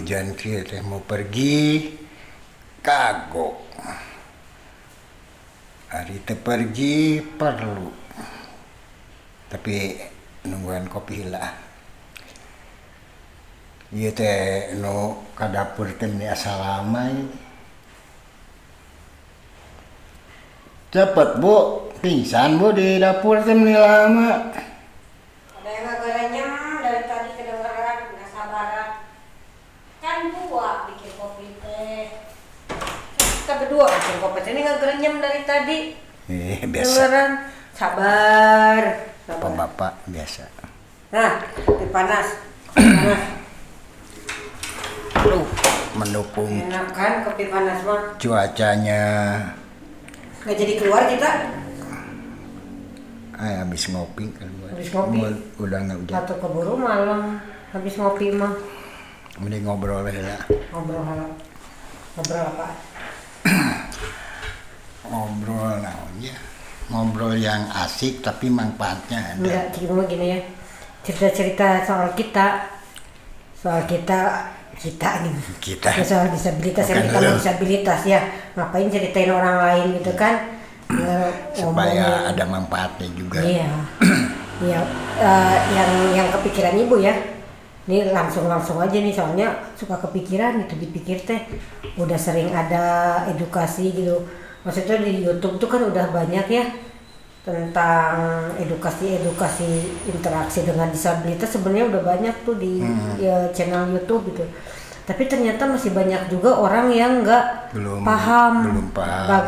hujan kita mau pergi kagok. Hari teu pergi perlu. Tapi nungguan kopi lah. Ieu teh nu ka dapur teh ni assalamai. Cepet Bu, pingsan Bu di dapur teh lama. Ada yang agak renyem dari tadi kedengeran, nggak sabaran. Kan gua bikin kopi teh. Kita berdua bikin kopi teh ini nggak renyem dari tadi. Biasa. Kedengeran, sabar. Bapak biasa. Nah, kopi panas. Panas. Mendukung Enak kan kopi panas mah? cuacanya. Nggak jadi keluar kita. Habis ngopi kan. Habis ngopi. Udah nggak hujan. Atau keburu malam habis ngopi mah. Mending ngobrol aja lah. Ngobrol apa? Ngobrol naonnya. Ngobrol yang asik tapi manfaatnya ada. Enggak, cuma gini ya. Cerita-cerita soal kita Kita. Ya, soal disabilitas yang kita mau disabilitas ya. Ngapain ceritain orang lain gitu kan? Supaya ada manfaatnya juga. Iya. Iya, yang kepikiran Ibu ya. Ini langsung aja nih, soalnya suka kepikiran gitu, dipikir teh udah sering ada edukasi gitu. Maksudnya di YouTube tuh kan udah banyak ya tentang edukasi interaksi dengan disabilitas, sebenarnya udah banyak tuh di channel YouTube gitu. Tapi ternyata masih banyak juga orang yang belum paham,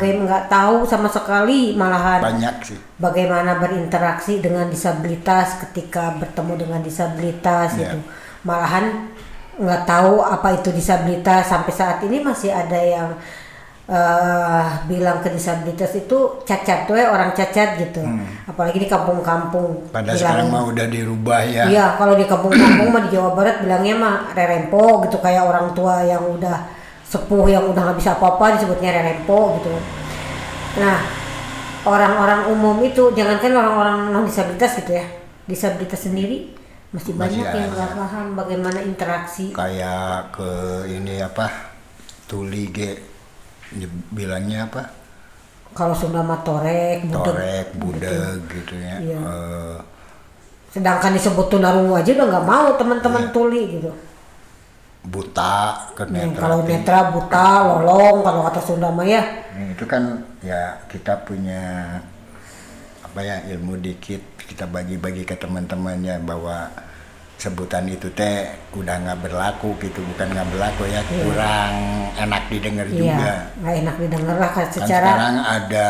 nggak tahu sama sekali, malahan banyak sih bagaimana berinteraksi dengan disabilitas ketika bertemu dengan disabilitas gitu. Malahan nggak tahu apa itu disabilitas. Sampai saat ini masih ada yang bilang ke disabilitas itu cacat tuh ya, orang cacat gitu. Apalagi di kampung-kampung. Padahal sekarang mah udah dirubah ya. Iya, kalau di kampung-kampung mah di Jawa Barat bilangnya mah rerempo gitu, kayak orang tua yang udah sepuh yang udah nggak bisa apa-apa disebutnya rerempo gitu. Nah, orang-orang umum itu, jangankan orang-orang non disabilitas gitu ya, disabilitas sendiri masih banyak yang nggak paham bagaimana interaksi. Kayak ke ini apa, tuli bilangnya apa? Kalau Sunda mah torek, budeg gitu ya. Iya. Sedangkan disebut tunarungu aja udah nggak mau teman-teman tuli gitu. Buta ke netra. Kalau netra buta, lolong kalau kata Sunda mah ya. Itu kan ya kita punya apa ya, ilmu dikit, kita bagi-bagi ke teman-temannya bahwa sebutan itu teh udah nggak berlaku gitu, bukan nggak berlaku ya, kurang enak didengar juga. Nggak enak didengar lah kan secara. Kan sekarang ada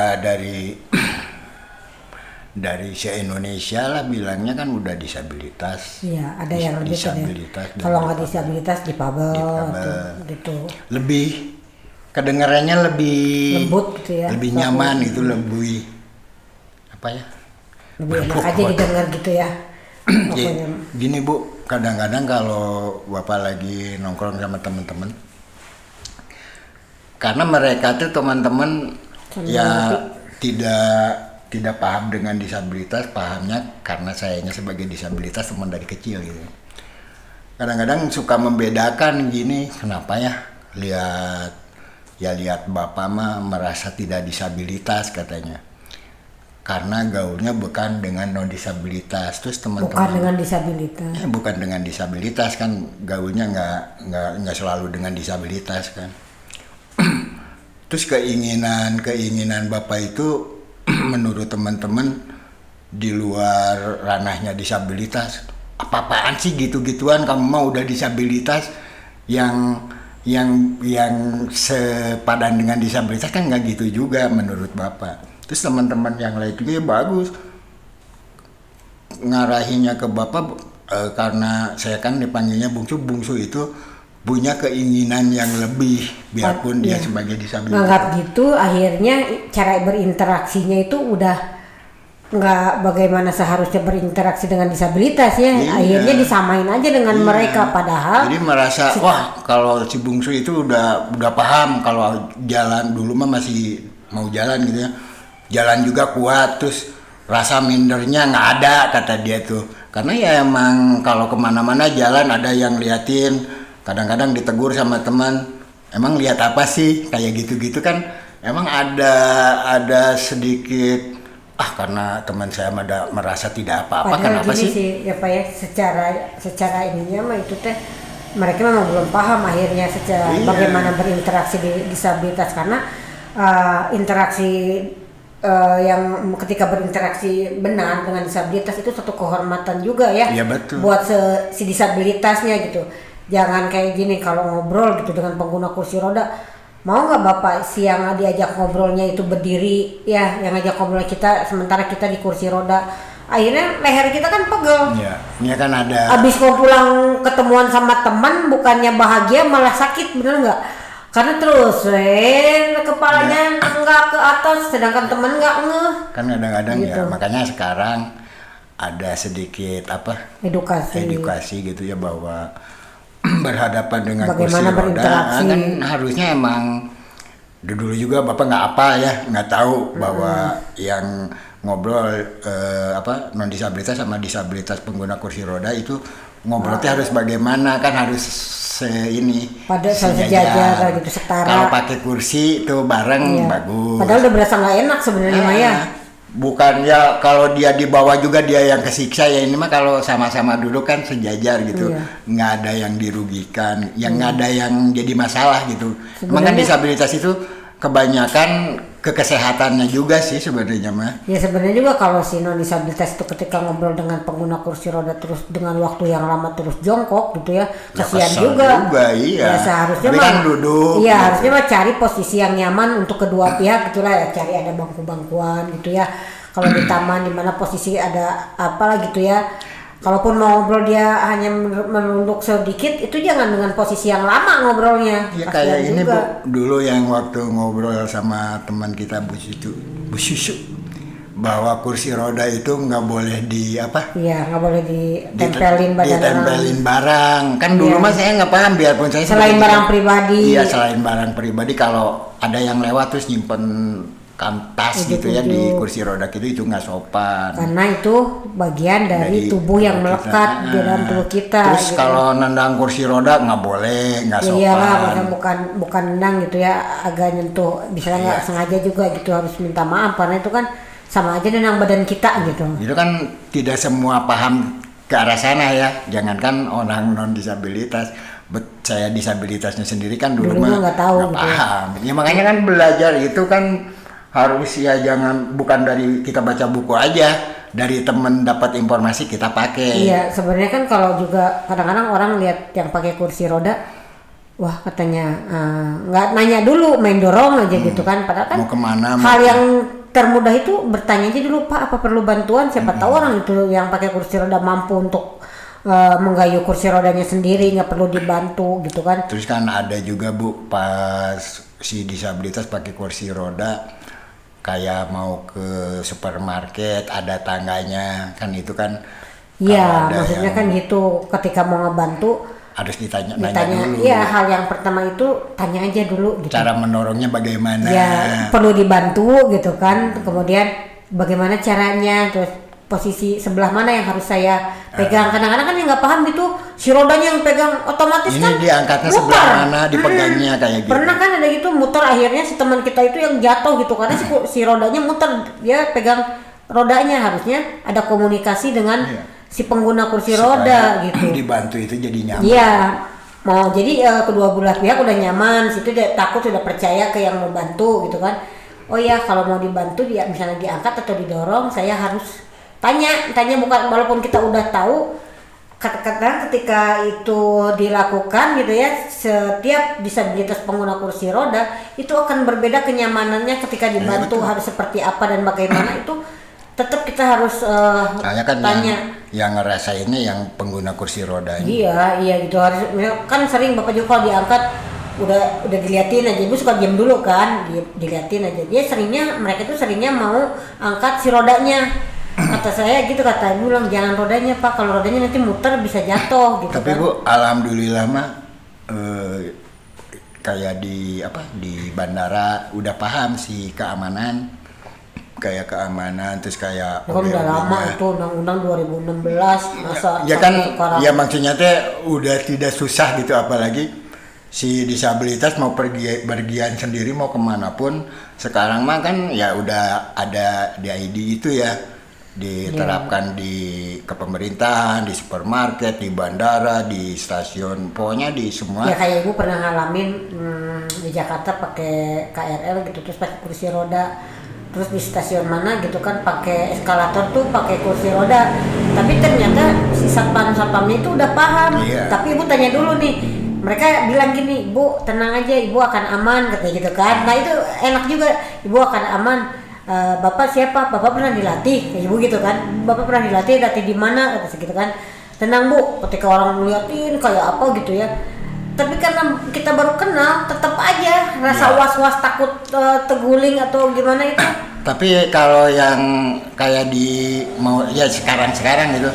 dari se-Indonesia lah bilangnya kan udah disabilitas. Iya, ada yang lebih disabilitas. Kalau nggak disabilitas difabel gitu. Lebih kedengarannya lebih lembut gitu ya. Lebih nyaman gitu, lebih apa ya? Lebih enak aja didengar gitu ya. Gini Bu, kadang-kadang kalau Bapak lagi nongkrong sama teman-teman, karena mereka tuh teman-teman ya tidak paham dengan disabilitas, pahamnya karena sayanya sebagai disabilitas teman dari kecil gitu. Kadang-kadang suka membedakan gini, kenapa ya lihat Bapak mah merasa tidak disabilitas katanya. Karena gaulnya bukan dengan non disabilitas, terus teman-teman bukan dengan disabilitas. Bukan dengan disabilitas kan, gaulnya nggak selalu dengan disabilitas kan. Terus keinginan Bapak itu menurut teman-teman di luar ranahnya disabilitas. Apa-apaan sih gitu-gituan, kamu mau udah disabilitas yang sepadan dengan disabilitas kan nggak gitu juga menurut Bapak. Terus teman-teman yang lain juga ya bagus ngarahinnya ke Bapak, karena saya kan dipanggilnya bungsu itu punya keinginan yang lebih biarpun dia sebagai disabilitas. Nganggap gitu, akhirnya cara berinteraksinya itu udah nggak bagaimana seharusnya berinteraksi dengan disabilitas ya. Akhirnya disamain aja dengan mereka, padahal jadi merasa wah kalau si bungsu itu udah paham kalau jalan dulu mah masih mau jalan gitu ya. Jalan juga kuat, terus rasa mindernya nggak ada kata dia tuh. Karena ya emang kalau kemana-mana jalan ada yang liatin, kadang-kadang ditegur sama teman, emang lihat apa sih kayak gitu-gitu kan, emang ada sedikit karena teman saya merasa tidak apa-apa, padahal kenapa gini sih? ya Pak ya, secara ininya mah itu teh mereka memang belum paham akhirnya secara Iya. bagaimana berinteraksi di disabilitas, karena interaksi yang ketika berinteraksi benar dengan disabilitas itu satu kehormatan juga ya. Iya, betul. Buat si disabilitasnya gitu. Jangan kayak gini kalau ngobrol gitu dengan pengguna kursi roda, mau nggak Bapak siang diajak ngobrolnya itu berdiri ya, yang ngajak ngobrol kita sementara kita di kursi roda, akhirnya leher kita kan pegel. Iya, ini kan ada. Abis mau pulang ketemuan sama teman bukannya bahagia malah sakit, bener nggak? Karena terus kepalanya nggak ke atas sedangkan teman nggak ngeh. Kan kadang-kadang Gitu. ya, makanya sekarang ada sedikit edukasi gitu ya, bahwa berhadapan dengan Bagaimana kursi roda berinteraksi. kan harusnya emang dulu juga Bapak nggak apa ya, nggak tahu bahwa yang ngobrol non disabilitas sama disabilitas pengguna kursi roda itu ngobrolnya harus bagaimana, kan harus pada sejajar gitu, setara. Kalau pakai kursi itu bareng bagus. Padahal udah berasa nggak enak sebenarnya Maya. Bukan ya, kalau dia di bawah juga dia yang kesiksa ya, ini mah kalau sama-sama duduk kan sejajar gitu, nggak ada yang dirugikan, yang nggak ada yang jadi masalah gitu. Emang kan disabilitas itu kebanyakan kesehatannya juga sih sebenarnya mah. Ya sebenarnya juga kalau si non disabilitas itu ketika ngobrol dengan pengguna kursi roda terus dengan waktu yang lama terus jongkok gitu ya, kasihan juga. Iya. Ya seharusnya tapi mah kan duduk. Iya, gitu. harusnya mah cari posisi yang nyaman untuk kedua pihak gitulah ya, cari ada bangku-bangkuan gitu ya. Kalau di taman di mana posisi ada apalah gitu ya. Kalaupun mau ngobrol dia hanya menunduk sedikit, itu jangan dengan posisi yang lama ngobrolnya. Ya Kasihan kayak ini juga. Bu, dulu yang waktu ngobrol sama teman kita Bu Susu, bahwa kursi roda itu nggak boleh Iya, nggak boleh ditempelin ditempelin barang. Kan dulu mah saya nggak paham, biarpun saya selain barang pribadi. Iya, selain barang pribadi, kalau ada yang lewat terus nyimpen tas gitu ya di kursi roda itu nggak sopan. Karena itu bagian dari tubuh yang melekat di dalam tubuh kita. Terus gitu. kalau nendang kursi roda nggak boleh, nggak sopan. Iyalah, bukan nendang gitu ya, agak nyentuh, misalnya nggak sengaja juga gitu, harus minta maaf karena itu kan sama aja nendang badan kita gitu. Itu kan tidak semua paham ke arah sana ya. Jangankan orang non disabilitas, saya disabilitasnya sendiri kan dulu mah nggak tahu nggak gitu paham. Ya makanya kan belajar itu kan harus ya, jangan bukan dari kita baca buku aja, dari temen dapat informasi kita pakai. Iya, sebenarnya kan kalau juga kadang-kadang orang lihat yang pakai kursi roda, wah katanya nggak nanya dulu, main dorong aja gitu kan, padahal kan mau kemana, hal yang termudah itu bertanya aja dulu, Pak apa perlu bantuan, siapa tahu orang itu yang pakai kursi roda mampu untuk menggayuh kursi rodanya sendiri, nggak perlu dibantu gitu kan. Terus kan ada juga Bu, pas si disabilitas pakai kursi roda kayak mau ke supermarket ada tangganya kan, itu kan iya maksudnya kan gitu, ketika mau ngebantu harus ditanya dulu. Iya, hal yang pertama itu tanya aja dulu gitu. Cara mendorongnya bagaimana? Ya perlu dibantu gitu kan, kemudian bagaimana caranya, terus posisi sebelah mana yang harus saya pegang. Kadang-kadang kan yang nggak paham gitu, si rodanya yang pegang otomatis ini kan diangkatnya muter. sebelah mana, dipegangnya kayak gitu. Pernah kan ada gitu muter, akhirnya si teman kita itu yang jatuh gitu karena si rodanya muter, dia pegang rodanya. Harusnya ada komunikasi dengan si pengguna kursi roda gitu. Dibantu itu jadi nyaman. Iya, mau jadi kedua belah pihak udah nyaman, situ dia takut, sudah percaya ke yang mau bantu gitu kan. Oh ya, kalau mau dibantu dia misalnya diangkat atau didorong, saya harus tanya bukan, walaupun kita udah tahu, kata-kata ketika itu dilakukan gitu ya, setiap disabilitas pengguna kursi roda itu akan berbeda kenyamanannya ketika dibantu, harus seperti apa dan bagaimana itu tetap kita harus kan tanya. Yang ngerasainnya yang pengguna kursi roda. Iya gitu, harus kan sering Bapak juga kalau diangkat udah diliatin aja, ibu suka diam dulu kan, diliatin aja. Mereka itu seringnya mau angkat si rodanya. Kata saya gitu, kata ibu bilang jangan rodanya Pak, kalau rodanya nanti muter bisa jatuh gitu. Tapi kan. Bu, alhamdulillah mah kayak di bandara udah paham sih keamanan. kayak keamanan terus kayak Ya kan udah lama itu undang-undang 2016 masa ya kan sekarang. ya maksudnya teh udah tidak susah gitu, apalagi si disabilitas mau pergi bergian sendiri mau kemanapun sekarang mah kan ya udah ada di ID itu ya, diterapkan di kepemerintahan, di supermarket, di bandara, di stasiun, pokoknya di semua. Ya kayak ibu pernah ngalamin di Jakarta pakai KRL gitu terus pakai kursi roda, terus di stasiun mana gitu kan pakai eskalator tuh pakai kursi roda, tapi ternyata si satpamnya itu udah paham. Iya. Tapi ibu tanya dulu nih, mereka bilang gini, "Bu tenang aja, ibu akan aman," katanya gitu kan. Nah itu enak juga, ibu akan aman. Bapak siapa? Bapak pernah dilatih, kayak ibu gitu kan. Bapak pernah latih di mana? Kata gitu kan. Tenang Bu, ketika orang ngeliatin kayak apa gitu ya. Tapi karena kita baru kenal, tetap aja rasa was-was takut terguling atau gimana itu. Tapi kalau yang kayak di mau ya sekarang gitu,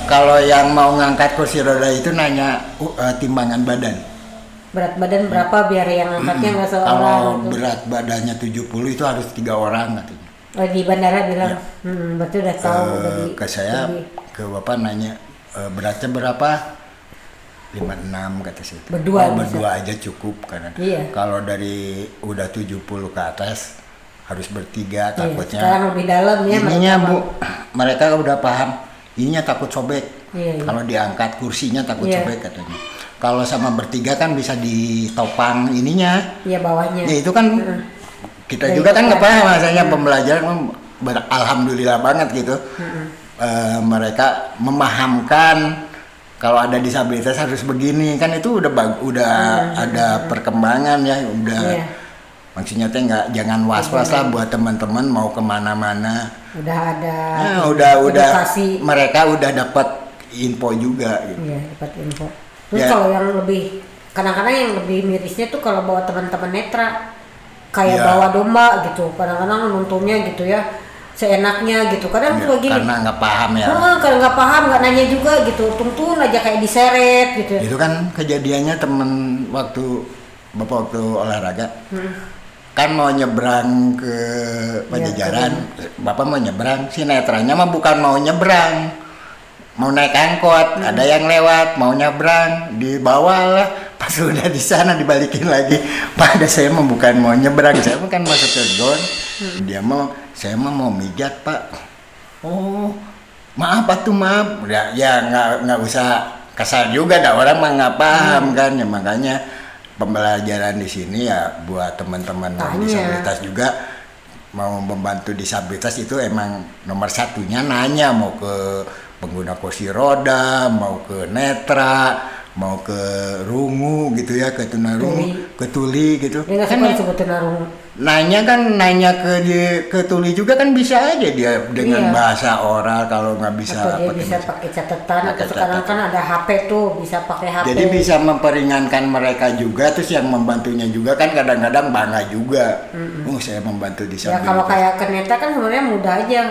kalau yang mau ngangkat kursi roda itu nanya timbangan badan. Berat badan berapa biar yang angkatnya nggak seorang Kalau gitu. berat badannya 70 itu harus 3 orang katanya. Oh, di bandara bilang, berarti udah tahu. Ke saya, ke bapak nanya beratnya berapa? 56 kata saya. Berdua bisa. Berdua aja cukup karena Iya. kalau dari udah 70 ke atas harus bertiga takutnya. Sekarang lebih dalam ya. Ininya Bu, mereka udah paham. Ininya takut sobek. Iya. Kalau diangkat kursinya takut Iya. sobek katanya. Kalau sama bertiga kan bisa ditopang ininya. Iya bawahnya. Ya itu kan kita Dari juga kan nggak depan. paham rasanya pembelajaran alhamdulillah banget gitu. Mereka memahamkan kalau ada disabilitas harus begini kan itu udah ada perkembangan ya udah. Iya. Maksudnya teh jangan was-was lah buat teman-teman mau kemana-mana. Udah ada. Nah, udah edukasi. mereka udah dapat info juga gitu. Iya, dapat info. Terus Ya. kalau yang lebih kadang-kadang yang lebih mirisnya tuh kalau bawa teman-teman netra kayak Ya. bawa domba gitu. Kadang-kadang nuntunnya gitu ya seenaknya gitu. Kadang Ya, suka gini. karena nggak paham ya. Kalau nggak paham nggak nanya juga gitu. Tuntun aja kayak diseret gitu. Itu kan kejadiannya temen waktu bapak waktu olahraga. Kan mau nyebrang ke Pajajaran, bapak mau nyebrang, si netranya mah bukan mau nyebrang, mau naik angkot, ada yang lewat, mau nyebrang, dibawa lah, pas udah di sana dibalikin lagi, Pak ada saya mah bukan mau nyebrang, saya bukan masuk ke gon, dia mau, saya mah mau mijat Pak, oh maaf atuh maaf, ya nggak usah kasar juga, dah orang mah nggak paham kan, ya makanya pembelajaran di sini ya buat teman-teman disabilitas juga mau membantu disabilitas itu emang nomor satunya nanya mau ke pengguna kursi roda, mau ke netra, mau ke rungu gitu ya, ke tunarungu, ke tuli gitu. Dia nggak suka disebut tunarungu. Nanya ke tuli juga kan bisa aja dia dengan Iya. bahasa oral kalau nggak bisa. Atau dia bisa pakai catatan atau sekarang kan ada HP tuh bisa pakai HP. Jadi bisa memperingankan mereka juga, terus yang membantunya juga kan kadang-kadang bangga juga. Saya membantu disabilitas. Ya kalau kayak Keneta kan sebenarnya mudah aja.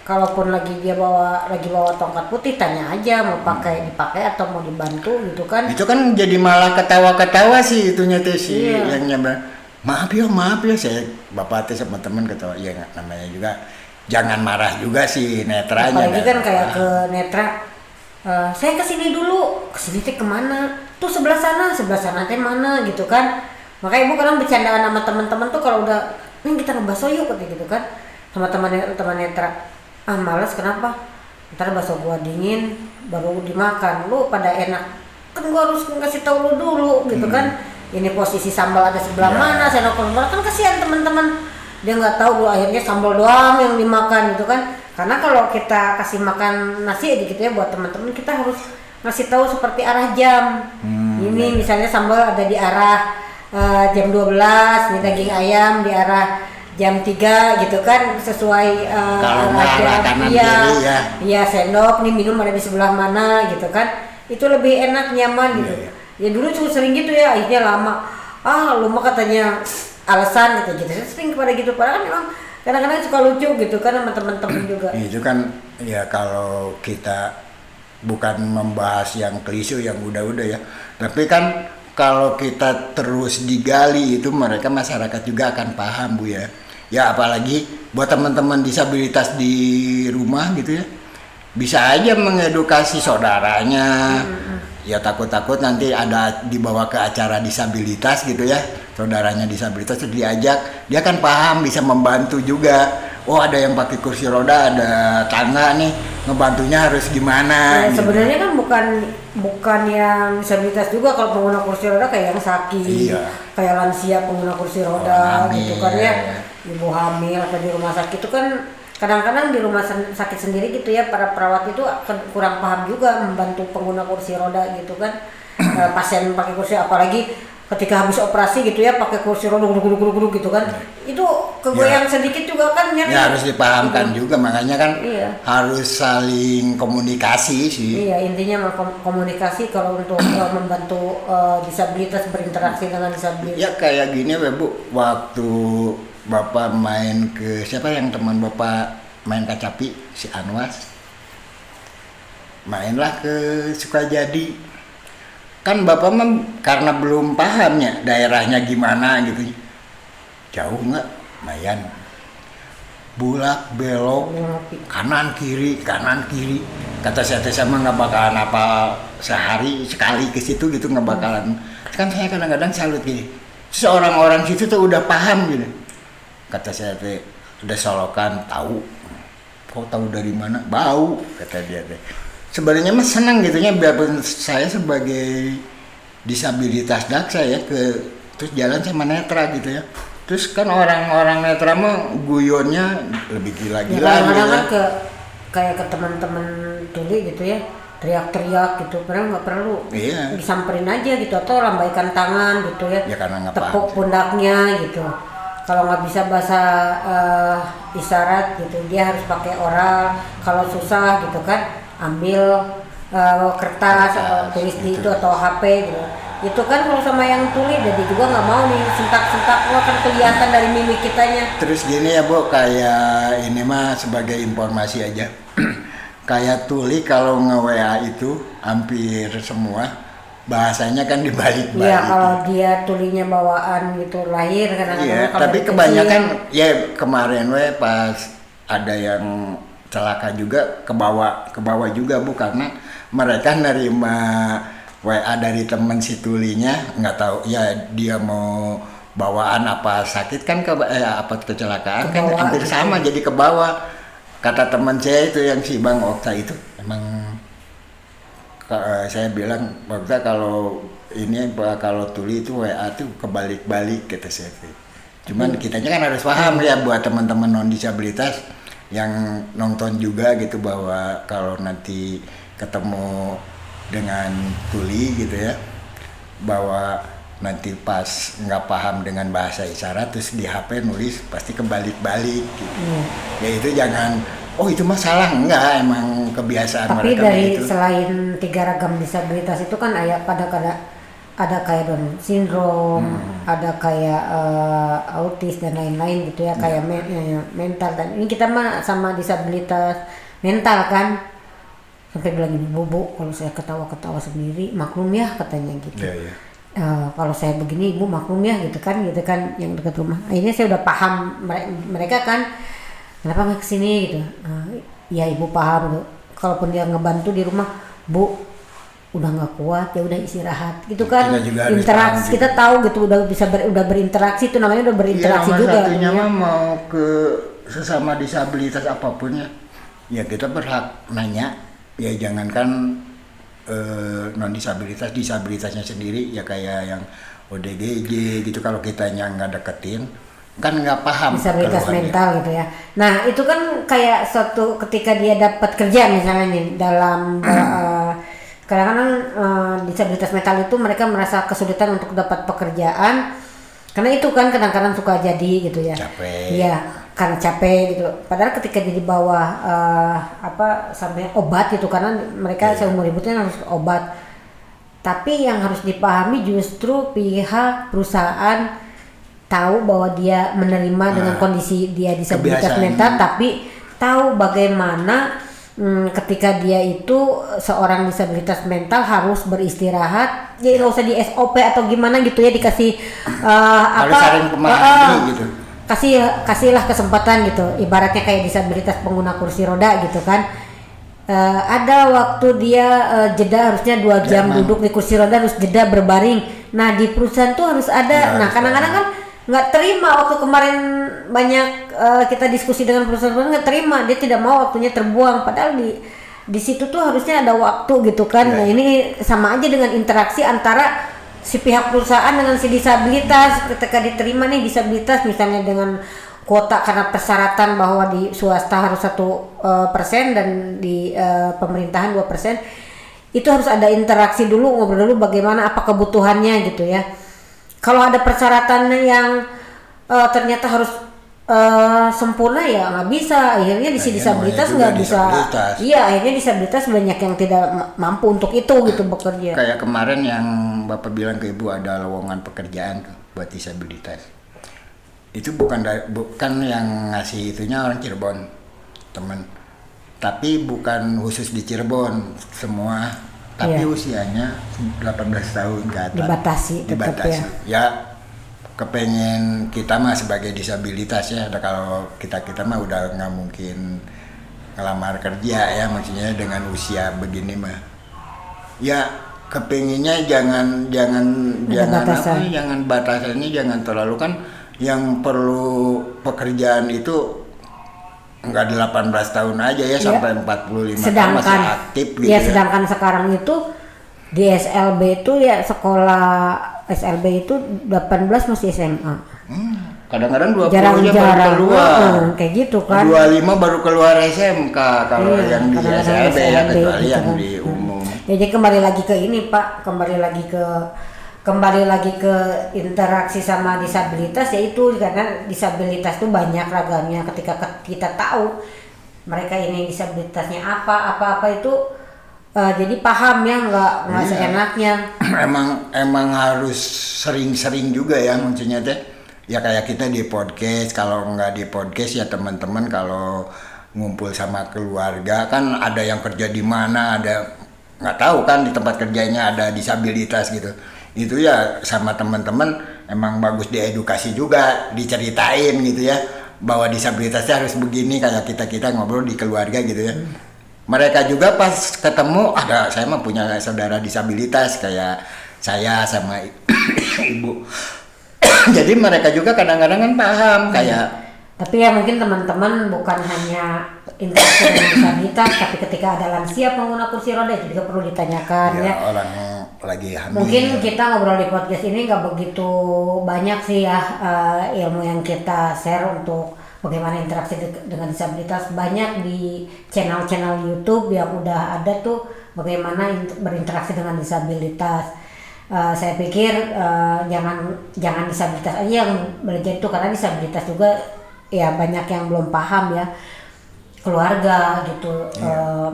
Kalaupun lagi bawa tongkat putih tanya aja mau dipakai atau mau dibantu gitu kan. Itu kan jadi malah ketawa-ketawa sih itunya teh si Iya. yang nyamber. Maaf ya saya bapak teh sama teman ketawa. Ya namanya juga jangan marah juga si netranya. Apalagi kan kayak ke netra, saya kesini dulu, kesini teh kemana? Tuh sebelah sana teh mana gitu kan? Makanya ibu kadang bercandaan sama teman-teman tuh kalau udah, kita ngebahas yuk gitu kan, sama teman netra. Ah males kenapa? Ntar bakso gua dingin baru dimakan, lu pada enak kan gua harus ngasih tahu lu dulu gitu kan. Ini posisi sambal ada sebelah mana, sendok sebelah kan kasihan teman-teman. Dia nggak tahu dulu akhirnya sambal doang yang dimakan gitu kan. Karena kalau kita kasih makan nasi gitu ya buat teman-teman kita harus ngasih tahu seperti arah jam. Ini misalnya sambal ada di arah jam 12, ini daging ayam di arah jam 3 gitu kan sesuai kalau arah kanan kiri ya. Iya sendok nih minum ada di sebelah mana gitu kan. Itu lebih enak nyaman gitu. Ya dulu cuma sering gitu ya akhirnya lama. Lu mah katanya alasan gitu. Sering kepada gitu padahal memang kadang-kadang suka lucu gitu kan sama teman-teman juga. Itu kan ya kalau kita bukan membahas yang klise yang udah-udah ya. Tapi kan kalau kita terus digali itu mereka masyarakat juga akan paham Bu ya. Ya apalagi buat teman-teman disabilitas di rumah gitu ya, bisa aja mengedukasi saudaranya. Ya takut-takut nanti ada dibawa ke acara disabilitas gitu ya, saudaranya disabilitas terus diajak, dia kan paham, bisa membantu juga. Oh ada yang pakai kursi roda, ada tangga nih, ngebantunya harus gimana Ya, gitu. sebenarnya kan bukan yang disabilitas juga kalau pengguna kursi roda, kayak yang sakit, Iya. kayak lansia pengguna kursi roda Orang gitu hamil, kan ya, ya. ibu hamil atau di rumah sakit itu kan kadang-kadang di rumah sakit sendiri gitu ya, para perawat itu kurang paham juga membantu pengguna kursi roda gitu kan. Pasien pakai kursi, apalagi ketika habis operasi gitu ya pakai kursi roda guru gitu kan, itu kegoyang sedikit juga kan nyeri. Ya harus dipahamkan juga, makanya kan Iya. harus saling komunikasi sih. Iya, intinya komunikasi kalau untuk membantu disabilitas berinteraksi dengan disabilitas. Ya kayak gini ya Bu, waktu Bapak main ke siapa yang teman Bapak main kacapi, si Anwas, mainlah ke Sukajadi. Kan Bapak mah karena belum pahamnya daerahnya gimana gitu, jauh nggak, lumayan, bulak belok, kanan kiri, kata saya mah nggak bakalan apa sehari sekali ke situ gitu, nggak bakalan. Kan saya kadang-kadang salut gini, seorang-orang situ tuh udah paham gitu, kata saya teh udah solokan, tahu, kok tahu dari mana, bau, kata dia teh. Sebenarnya mah senang gitunya, biarpun saya sebagai disabilitas daksa ya, terus jalan sama netra gitu ya. Terus kan orang-orang netra mah guyonnya lebih gila-gila Ya, gitu kadang-kadang ya. kan kayak ke teman-teman tuli gitu ya, teriak-teriak gitu, padahal nggak perlu. Iya. Disamperin aja gitu, atau lambaikan tangan gitu ya, Ya, karena nggak tepuk paham. pundaknya gitu. Kalau nggak bisa bahasa isyarat gitu, dia harus pakai oral. Kalau susah gitu kan, ambil kertas atau tulis di itu atau HP gitu. Itu kan kalau sama yang tuli, jadi juga nggak mau nih sentak-sentak, wah kan kelihatan dari mimik kitanya. Terus gini ya Bu, kayak ini mah sebagai informasi aja. Kayak tuli kalau nge-WA itu hampir semua bahasanya kan dibalik-balik. Iya, kalau dia tulinya bawaan gitu lahir kadang-kadang. Iya, kalau tapi dari kebanyakan kecil. ya kemarin pas ada yang celaka juga ke bawah juga Bu, karena mereka nerima WA dari teman si tulinya, nggak tahu ya dia mau bawaan apa sakit kan apa kecelakaan kan Kebawa hampir gitu. sama, jadi ke bawah. Kata teman saya itu yang si Bang Okta itu emang saya bilang Okta kalau tuli itu WA tuh kebalik-balik kata saya. Cuman kitanya kan harus paham ya buat teman-teman non disabilitas yang nonton juga gitu, bahwa kalau nanti ketemu dengan tuli gitu ya, bahwa nanti pas nggak paham dengan bahasa isyarat terus di HP nulis pasti kebalik-balik gitu. Ya itu jangan, oh itu masalah, enggak, emang kebiasaan Tapi mereka dari begitu. selain 3 ragam disabilitas itu kan ada kayak Down syndrome, ada kayak autis dan lain-lain gitu ya, kayak mental. Dan ini kita mah sama disabilitas mental kan, sampai bilang gini, Bu, kalau saya ketawa-ketawa sendiri maklum ya katanya gitu. Iya. Kalau saya begini Ibu maklum ya gitu kan yang dekat rumah. Akhirnya saya udah paham mereka kan, kenapa nggak kesini gitu. Ya Ibu paham gitu. Kalaupun dia ngebantu di rumah, Bu udah nggak kuat ya udah istirahat gitu kan. Kita juga harus Interaksi paham kita gitu. tahu gitu, udah berinteraksi, itu namanya udah berinteraksi Iya, juga. satunya Ya. mah mau ke sesama disabilitas apapun ya kita berhak nanya. Ya jangankan non disabilitasnya sendiri ya, kayak yang ODGJ gitu, kalau kitanya nggak deketin kan nggak paham Disabilitas keluhannya. mental gitu ya. Nah itu kan kayak suatu ketika dia dapat kerja misalnya nih dalam kadang-kadang disabilitas mental itu mereka merasa kesulitan untuk dapat pekerjaan karena itu kan kadang-kadang suka jadi gitu ya. Capek. Iya, karena capek gitu. Padahal ketika dia di bawah sampai obat gitu, karena mereka seumur hidupnya harus obat. Tapi yang harus dipahami justru pihak perusahaan tahu bahwa dia menerima dengan kondisi dia disabilitas kebiasaan. mental, tapi tahu bagaimana ketika dia itu seorang disabilitas mental harus beristirahat, ya nggak usah di SOP atau gimana gitu ya, dikasih Harus saling memahami gitu. kasihlah kesempatan gitu, ibaratnya kayak disabilitas pengguna kursi roda gitu kan. Ada waktu dia jeda harusnya 2 jam duduk di kursi roda, harus jeda berbaring. Nah di perusahaan tuh harus ada. Nah kadang-kadang kan nggak terima, waktu kemarin banyak kita diskusi dengan perusahaan nggak terima, dia tidak mau waktunya terbuang, padahal di situ tuh harusnya ada waktu gitu kan. Nah ini sama aja dengan interaksi antara si pihak perusahaan dengan si disabilitas. Ketika diterima nih disabilitas misalnya dengan kuota karena persyaratan bahwa di swasta harus 1% dan di pemerintahan 2%, itu harus ada interaksi dulu, ngobrol dulu bagaimana apa kebutuhannya gitu ya. Kalau ada persyaratan yang ternyata harus sempurna ya nggak bisa, akhirnya di disabilitas nggak bisa. Iya, akhirnya disabilitas banyak yang tidak mampu untuk itu gitu bekerja. Kayak kemarin yang Bapak bilang ke Ibu ada lowongan pekerjaan buat disabilitas. Itu bukan yang ngasih itunya orang Cirebon, teman. Tapi bukan khusus di Cirebon semua, tapi usianya 18 tahun ke atas. Dibatasi. Ya kepengen kita mah sebagai disabilitas ya, kalau kita mah udah nggak mungkin ngelamar kerja ya, maksudnya dengan usia begini mah. Ya kepengennya jangan batasannya jangan terlalu kan. Yang perlu pekerjaan itu enggak 18 tahun aja ya, sampai 45 tahun masih aktif gitu ya. Sedangkan sekarang itu di SLB itu ya, sekolah SLB itu 18 masih SMA. Kadang-kadang 20 jarang baru keluar. Kayak gitu kan. 25 baru keluar SMK kalau yang di SLB ya, kecuali gitu yang kan. Di umum. Ya, jadi kembali lagi ke ini Pak, kembali lagi ke interaksi sama disabilitas, yaitu karena disabilitas itu banyak ragamnya. Ketika kita tahu mereka ini disabilitasnya apa itu jadi paham ya, nggak seenaknya. Emang harus sering-sering juga ya, maksudnya teh ya kayak kita di podcast. Kalau nggak di podcast ya teman-teman kalau ngumpul sama keluarga kan, ada yang kerja di mana, ada nggak tahu kan di tempat kerjanya ada disabilitas gitu. Itu ya sama teman-teman emang bagus diedukasi juga, diceritain gitu ya, bahwa disabilitasnya harus begini, kayak kita ngobrol di keluarga gitu ya. Mereka juga pas ketemu, saya mah punya saudara disabilitas kayak saya sama ibu. Jadi mereka juga kadang-kadang kan paham kayak. Tapi ya mungkin teman-teman bukan hanya interaksi dengan disabilitas, tapi ketika ada lansia pengguna kursi roda itu juga perlu ditanyakan ya. Orang lagi hamil. Mungkin kita ngobrol di podcast ini nggak begitu banyak sih ya ilmu yang kita share untuk bagaimana interaksi dengan disabilitas. Banyak di channel-channel YouTube yang udah ada tuh bagaimana berinteraksi dengan disabilitas. Saya pikir jangan disabilitas aja yang belajar itu, karena disabilitas juga ya banyak yang belum paham ya, keluarga gitu,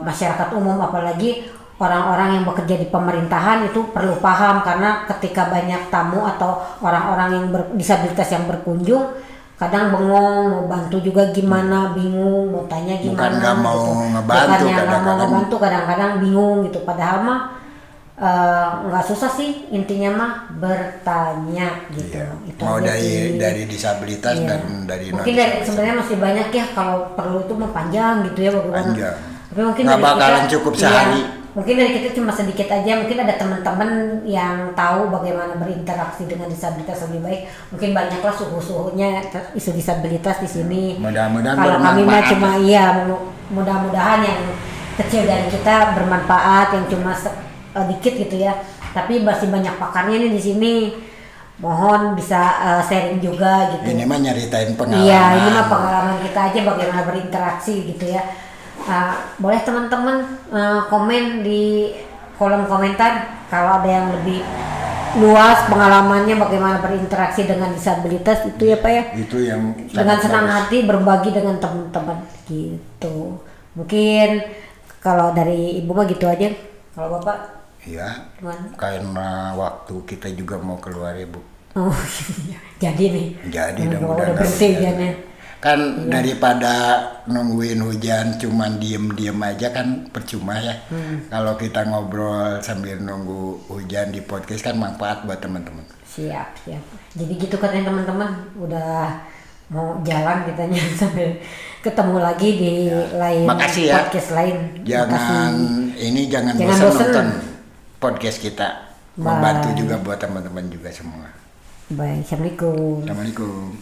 masyarakat umum, apalagi orang-orang yang bekerja di pemerintahan itu perlu paham, karena ketika banyak tamu atau orang-orang yang disabilitas yang berkunjung, kadang bengong, mau bantu juga gimana, bingung, mau tanya gimana. Bukan nggak mau gitu. ngebantu, ngebantu, kadang-kadang bingung gitu. Padahal mah nggak susah sih, intinya mah bertanya gitu. Iya. Itu mau dari disabilitas dan dari mungkin sebenarnya masih banyak ya, kalau perlu itu mah panjang gitu ya bagaimana. Panjang. Tapi mungkin nggak bakalan cukup sehari. Mungkin dari kita cuma sedikit aja, mungkin ada teman-teman yang tahu bagaimana berinteraksi dengan disabilitas lebih baik. Mungkin banyaklah suhu-suhunya isu disabilitas di sini. Mudah-mudahan kalau bermanfaat. kami mah cuma mudah-mudahan yang kecil dari kita bermanfaat, yang cuma dikit gitu ya. Tapi masih banyak pakarnya nih di sini. Mohon bisa sharing juga gitu. Ini mah nyeritain pengalaman. Iya, ini mah pengalaman kita aja bagaimana berinteraksi gitu ya. Boleh teman-teman komen di kolom komentar kalau ada yang lebih luas pengalamannya bagaimana berinteraksi dengan disabilitas itu ya Pak ya. Itu yang dengan senang hati berbagi dengan teman-teman gitu. Mungkin kalau dari Ibu mah gitu aja. Kalau Bapak? Iya. Karena waktu kita juga mau keluar ya Bu. Oh iya. Jadi nih. Jadi udah berhenti ya. Kan daripada nungguin hujan cuman diem aja kan percuma ya. Kalau kita ngobrol sambil nunggu hujan di podcast kan manfaat buat teman-teman. Siap. Jadi gitu katanya teman-teman, udah mau jalan kitanya sambil ketemu lagi di lain Makasih ya. podcast lain. Jangan Jangan bosan bosen. nonton podcast kita. Bye. Membantu juga buat teman-teman juga semua. Baik, assalamualaikum. Assalamualaikum.